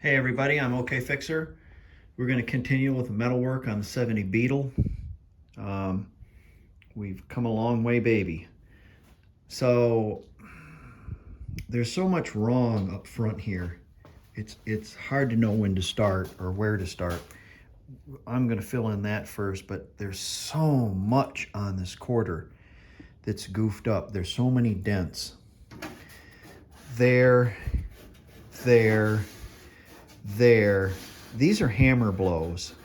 Hey everybody, I'm OK Fixer. We're going to continue with the metal work on the 70 Beetle. We've come a long way, baby. So there's so much wrong up front here. It's hard to know when to start or where to start. I'm going to fill in that first, but there's so much on this quarter that's goofed up. There's so many dents. There. These are hammer blows.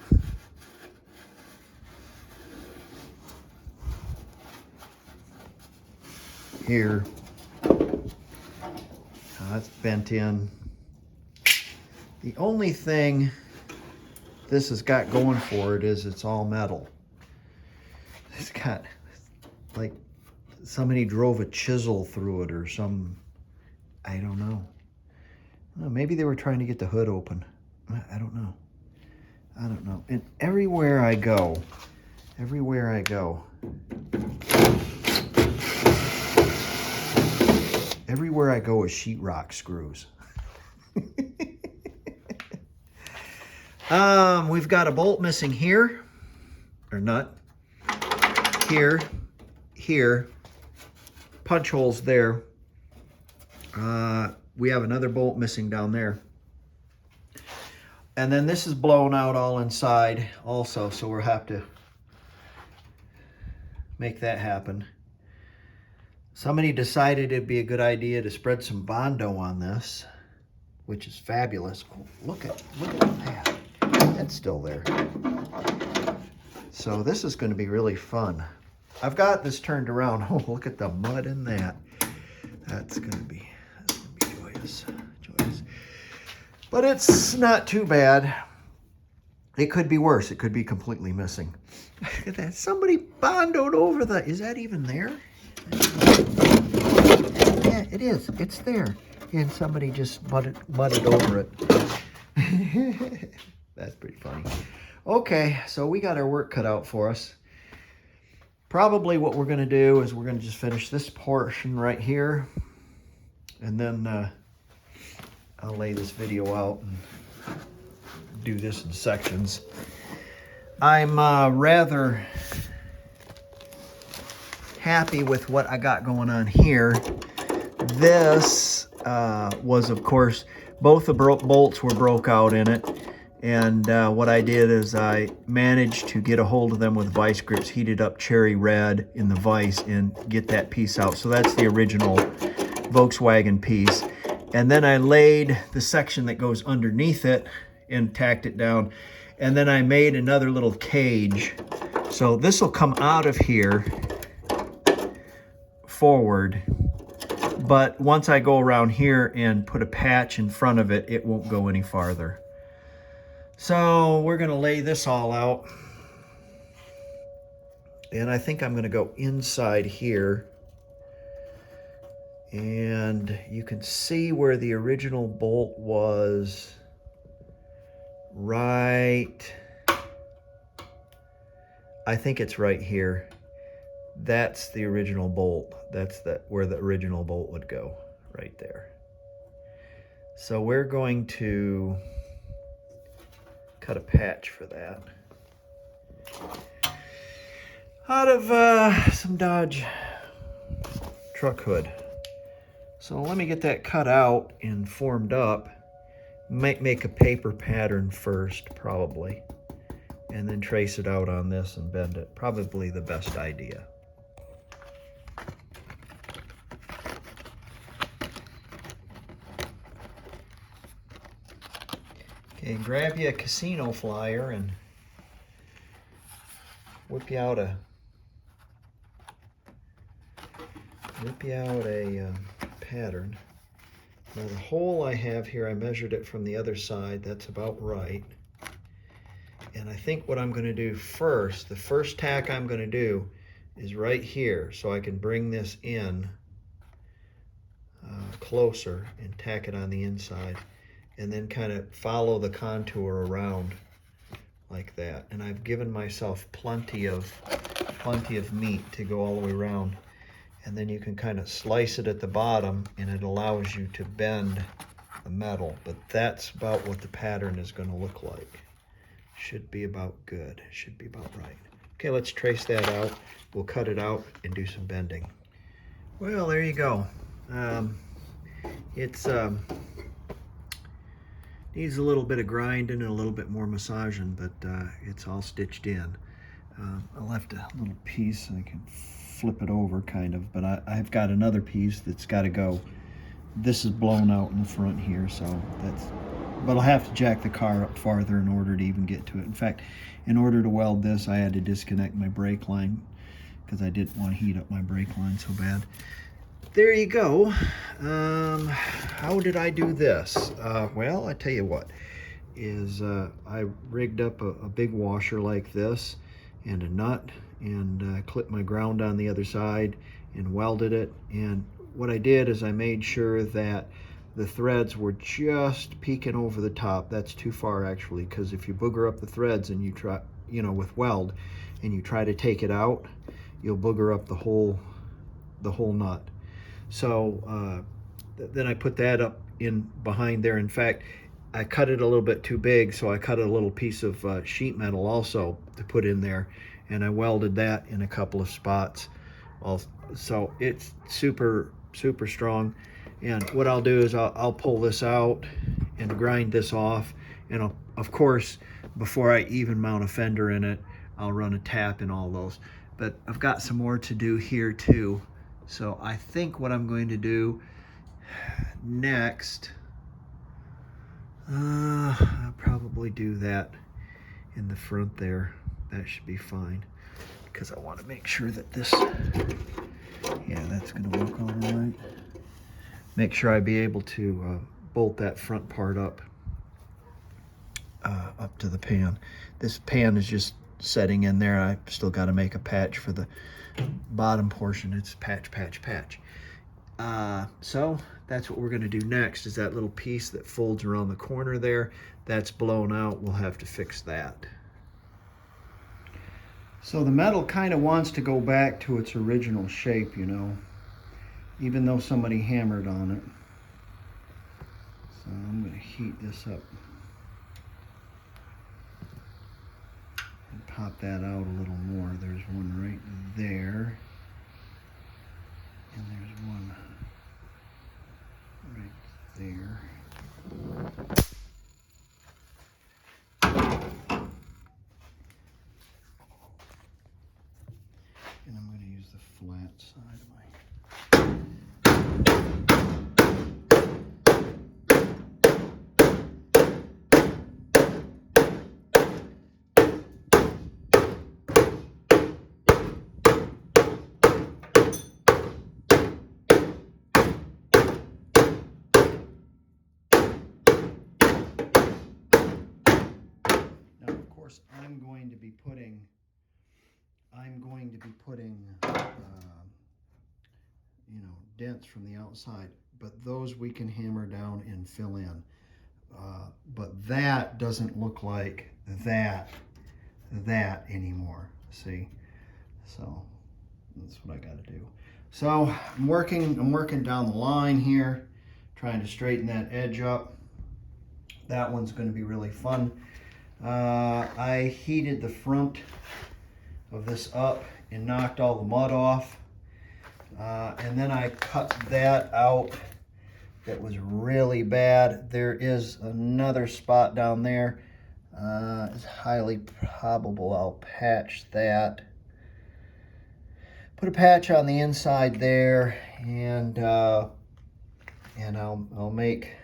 Here. That's bent in. The only thing this has got going for it is it's all metal. It's got like somebody drove a chisel through it or some, I don't know. Maybe they were trying to get the hood open. I don't know. And everywhere I go is sheetrock screws. We've got a bolt missing here, or nut. Here, punch holes there. We have another bolt missing down there. And then this is blown out all inside also, so we'll have to make that happen. Somebody decided it'd be a good idea to spread some Bondo on this, which is fabulous. Oh, look at that. That's still there. So this is going to be really fun. I've got this turned around. Oh, look at the mud in that. That's going to be joyous. But it's not too bad. It could be worse. It could be completely missing. Look at that. Somebody Bondoed over the... Is that even there? Yeah, it is. It's there. And somebody just mudded over it. That's pretty funny. Okay, so we got our work cut out for us. Probably what we're going to do is we're going to just finish this portion right here. And then I'll lay this video out and do this in sections. I'm rather happy with what I got going on here. This was, of course, both the bolts were broke out in it. And what I did is I managed to get a hold of them with vice grips, heated up cherry red in the vise, and get that piece out. So that's the original Volkswagen piece. And then I laid the section that goes underneath it and tacked it down. And then I made another little cage. So this will come out of here forward. But once I go around here and put a patch in front of it, it won't go any farther. So we're going to lay this all out. And I think I'm going to go inside here. And you can see where the original bolt was right. I think it's right here. That's the original bolt. That's where the original bolt would go, right there. So we're going to cut a patch for that out of some Dodge truck hood. So let me get that cut out and formed up. Might make a paper pattern first, probably, and then trace it out on this and bend it. Probably the best idea. Okay, grab you a casino flyer and whip you out a pattern. Now the hole I have here, I measured it from the other side. That's about right. And I think what I'm going to do first, the first tack I'm going to do is right here, so I can bring this in closer and tack it on the inside, and then kind of follow the contour around like that. And I've given myself plenty of meat to go all the way around. And then you can kind of slice it at the bottom, and it allows you to bend the metal, but that's about what the pattern is going to look like. Should be about good. Should be about right. Okay, let's trace that out. We'll cut it out and do some bending. Well, there you go. It's needs a little bit of grinding and a little bit more massaging, but it's all stitched in. I left a little piece, I can flip it over kind of, but I've got another piece that's got to go. This is blown out in the front here, so but I'll have to jack the car up farther in order to even get to it. In fact, in order to weld this, I had to disconnect my brake line because I didn't want to heat up my brake line so bad. There you go. How did I do this? Well, I tell you what, I rigged up a big washer like this and a nut, and clipped my ground on the other side and welded it. And what I did is I made sure that the threads were just peeking over the top. That's too far actually, because if you booger up the threads and you try, with weld, and you try to take it out, you'll booger up the whole nut. So then I put that up in behind there. In fact, I cut it a little bit too big, so I cut a little piece of sheet metal also to put in there, and I welded that in a couple of spots. So it's super strong. And what I'll do is I'll pull this out and grind this off, and of course, before I even mount a fender in it, I'll run a tap in all those. But I've got some more to do here too. So I think what I'm going to do next, I'll probably do that in the front there. That should be fine, because I want to make sure that this, yeah, that's going to work all right. Make sure I be able to bolt that front part up to the pan. This pan is just setting in there. I still got to make a patch for the bottom portion. It's patch. So that's what we're going to do next, is that little piece that folds around the corner there. That's blown out. We'll have to fix that. So the metal kind of wants to go back to its original shape, even though somebody hammered on it. So I'm going to heat this up and pop that out a little more. There's one right there, and there's one right there. And I'm going to use the flat side of my. Now, of course, I'm going to be putting dents from the outside, but those we can hammer down and fill in. But that doesn't look like that anymore. See? So that's what I got to do. So I'm working down the line here, trying to straighten that edge up. That one's going to be really fun. I heated the front of this up and knocked all the mud off. And then I cut that out that was really bad. There is another spot down there. It's highly probable I'll patch that. Put a patch on the inside there, and I'll make.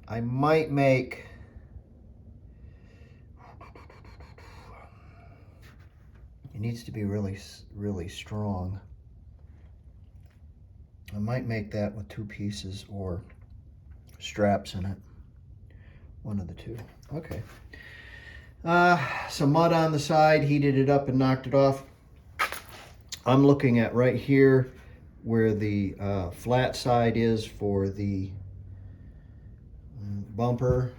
I might make. It needs to be really strong. I might make that with 2 pieces or straps in it. One of the two. Okay. Some mud on the side, heated it up and knocked it off. I'm looking at right here where the flat side is for the bumper,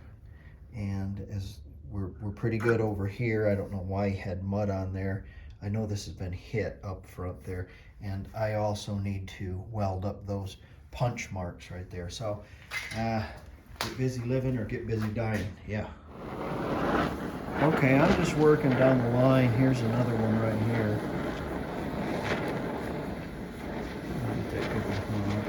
and as we're pretty good over here. I don't know why he had mud on there. I know this has been hit up front there, and I also need to weld up those punch marks right there. So get busy living or get busy dying. Yeah. Okay, I'm just working down the line. Here's another one right here. Get that big one out.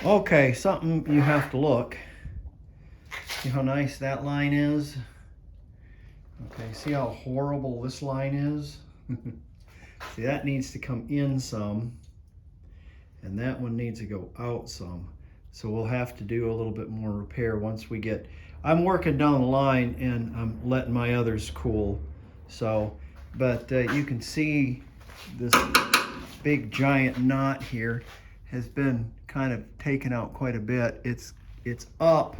Okay, something you have to look. See how nice that line is? Okay, see how horrible this line is? See, that needs to come in some, and that one needs to go out some. So we'll have to do a little bit more repair once we get, I'm working down the line and I'm letting my others cool. So, but you can see this big giant knot here has been kind of taken out quite a bit. It's up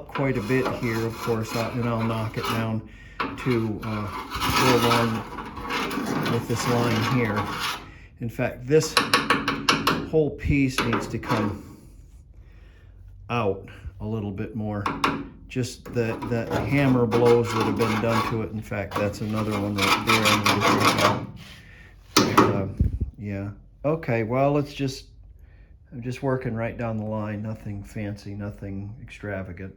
quite a bit here, of course, and I'll knock it down to go along with this line here. In fact, this whole piece needs to come out a little bit more. Just the hammer blows that have been done to it. In fact, that's another one right there I'm going to take out. Yeah. Okay, well, I'm just working right down the line. Nothing fancy, nothing extravagant.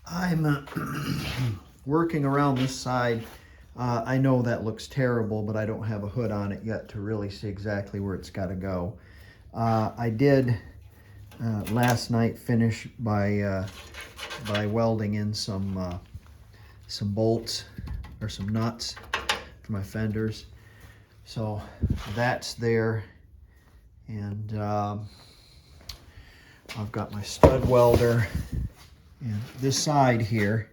I'm working around this side. I know that looks terrible, but I don't have a hood on it yet to really see exactly where it's got to go. I did last night finish by welding in some bolts or some nuts for my fenders. So that's there, and I've got my stud welder, and this side here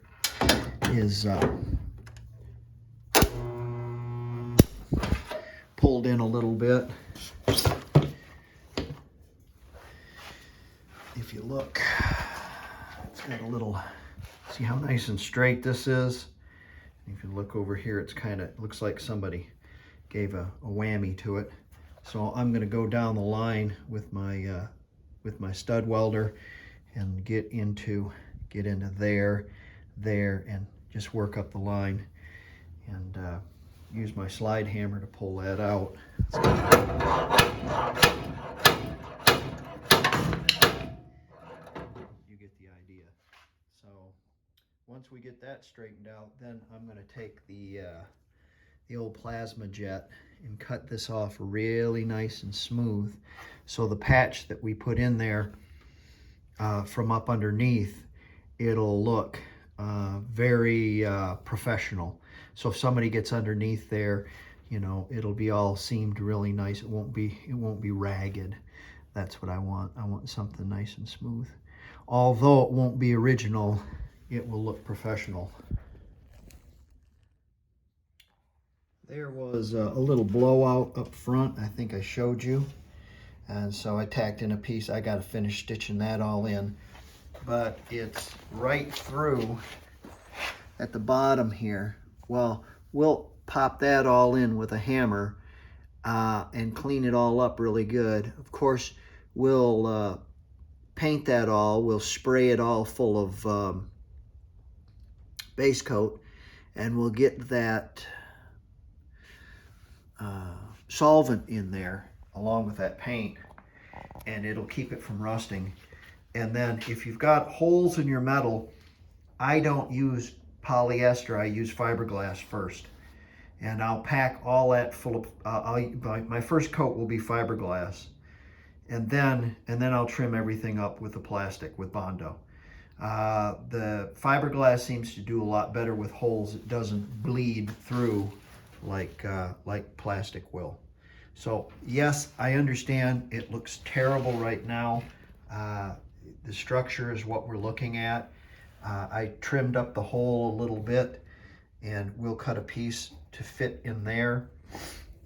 is pulled in a little bit. If you look, it's got a little, see how nice and straight this is? If you look over here, it's kind of, looks like somebody gave a whammy to it. So I'm going to go down the line with my stud welder and get into there, and just work up the line, and use my slide hammer to pull that out. You get the idea. So once we get that straightened out, then I'm going to take the old plasma jet and cut this off really nice and smooth, so the patch that we put in there from up underneath, it'll look very professional. So if somebody gets underneath there, you know, it'll be all seamed really nice. It won't be ragged. That's what I want. I want something nice and smooth. Although it won't be original, it will look professional. There was a little blowout up front, I think I showed you. And so I tacked in a piece. I got to finish stitching that all in. But it's right through at the bottom here. Well, we'll pop that all in with a hammer and clean it all up really good. Of course, we'll paint that all. We'll spray it all full of base coat, and we'll get that solvent in there along with that paint, and it'll keep it from rusting. And then if you've got holes in your metal, I don't use polyester, I use fiberglass first. And I'll pack all that full of, my first coat will be fiberglass. And then I'll trim everything up with the plastic, with Bondo. The fiberglass seems to do a lot better with holes. It doesn't bleed through like plastic will. So yes, I understand it looks terrible right now. The structure is what we're looking at. I trimmed up the hole a little bit, and we'll cut a piece to fit in there.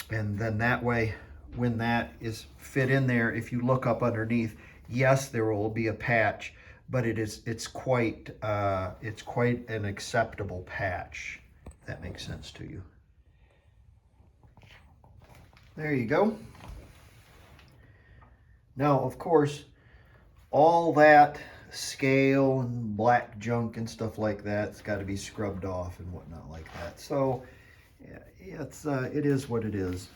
And then that way, when that is fit in there, if you look up underneath, yes, there will be a patch, but it's quite an acceptable patch. If that makes sense to you. There you go. Now, of course, all that scale and black junk and stuff like that's got to be scrubbed off and whatnot like that. So it is what it is.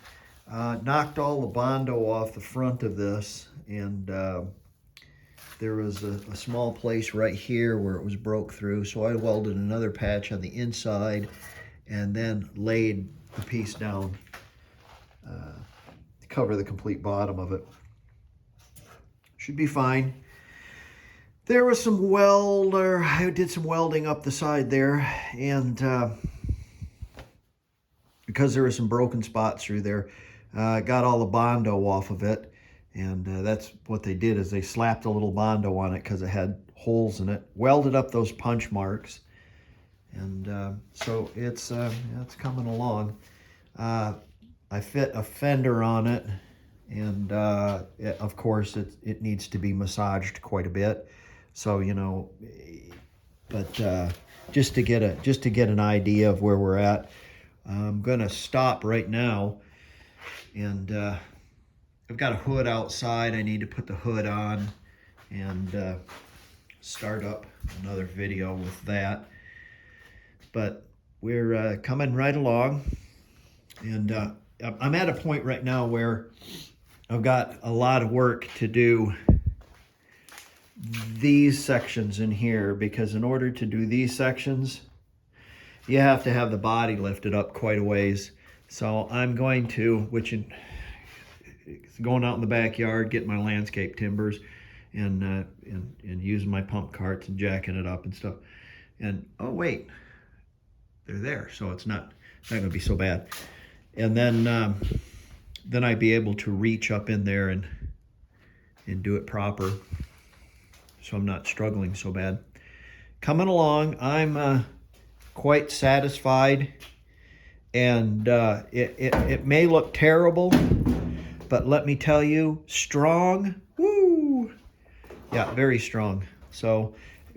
Knocked all the Bondo off the front of this, and there was a small place right here where it was broke through, so I welded another patch on the inside and then laid the piece down to cover the complete bottom of it. Should be fine. There was some I did some welding up the side there, and because there were some broken spots through there, got all the Bondo off of it. And that's what they did, is they slapped a little Bondo on it because it had holes in it, welded up those punch marks, and so it's coming along. I fit a fender on it, and of course it needs to be massaged quite a bit. So, you know, but just to get an idea of where we're at, I'm gonna stop right now, and I've got a hood outside. I need to put the hood on and start up another video with that. But we're coming right along, and I'm at a point right now where I've got a lot of work to do these sections in here, because in order to do these sections, you have to have the body lifted up quite a ways. So I'm going to, going out in the backyard, getting my landscape timbers, and using my pump carts and jacking it up and stuff. And oh wait, they're there, so it's not going to be so bad. And then I'd be able to reach up in there and do it proper, so I'm not struggling so bad. Coming along, I'm quite satisfied, and it may look terrible, but let me tell you, strong. Woo! Yeah, very strong. So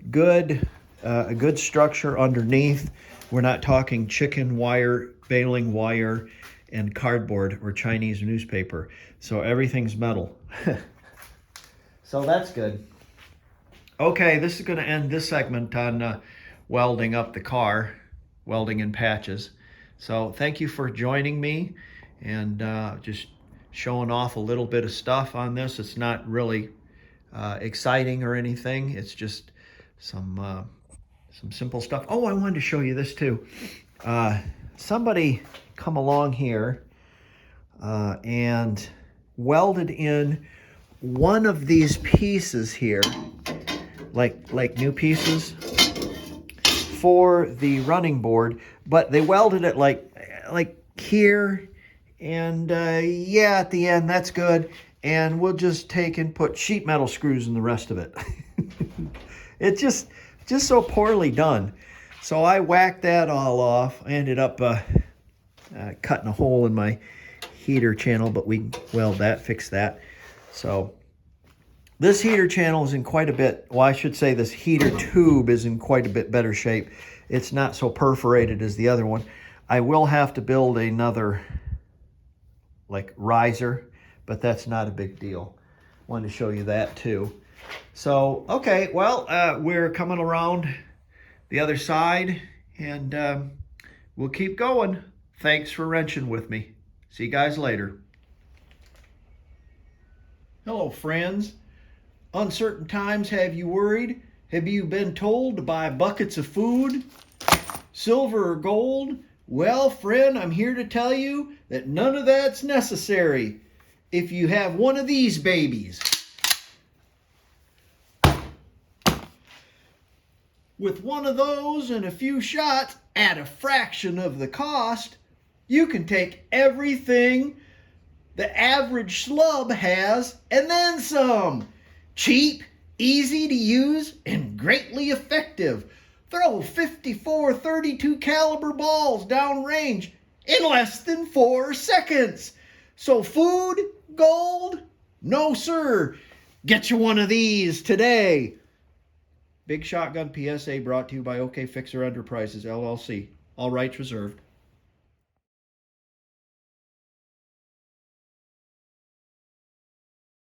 good, a good structure underneath. We're not talking chicken wire, baling wire, and cardboard or Chinese newspaper. So everything's metal. So that's good. Okay, this is going to end this segment on welding up the car, welding in patches. So thank you for joining me, and just showing off a little bit of stuff on this. It's not really exciting or anything. It's just some simple stuff. Oh, I wanted to show you this too. Somebody come along here and welded in one of these pieces here, like new pieces for the running board, but they welded it like here, and yeah, at the end, that's good. And we'll just take and put sheet metal screws in the rest of it. It's just so poorly done. So I whacked that all off. I ended up cutting a hole in my heater channel, but we can weld that, fix that. So this heater channel is in quite a bit, well, I should say this heater tube is in quite a bit better shape. It's not so perforated as the other one. I will have to build another like riser, but that's not a big deal. Wanted to show you that too. So, okay, well, we're coming around the other side, and we'll keep going. Thanks for wrenching with me. See you guys later. Hello, friends. Uncertain times have you worried? Have you been told to buy buckets of food, silver or gold? Well, friend, I'm here to tell you that none of that's necessary if you have one of these babies. With one of those and a few shots at a fraction of the cost, You can take everything the average slub has and then some. Cheap, easy to use, and greatly effective. Throw 54 .32 caliber balls downrange in less than 4 seconds. So food, gold? No, sir. Get you one of these today. Big Shotgun PSA brought to you by OK Fixer Enterprises, LLC. All rights reserved.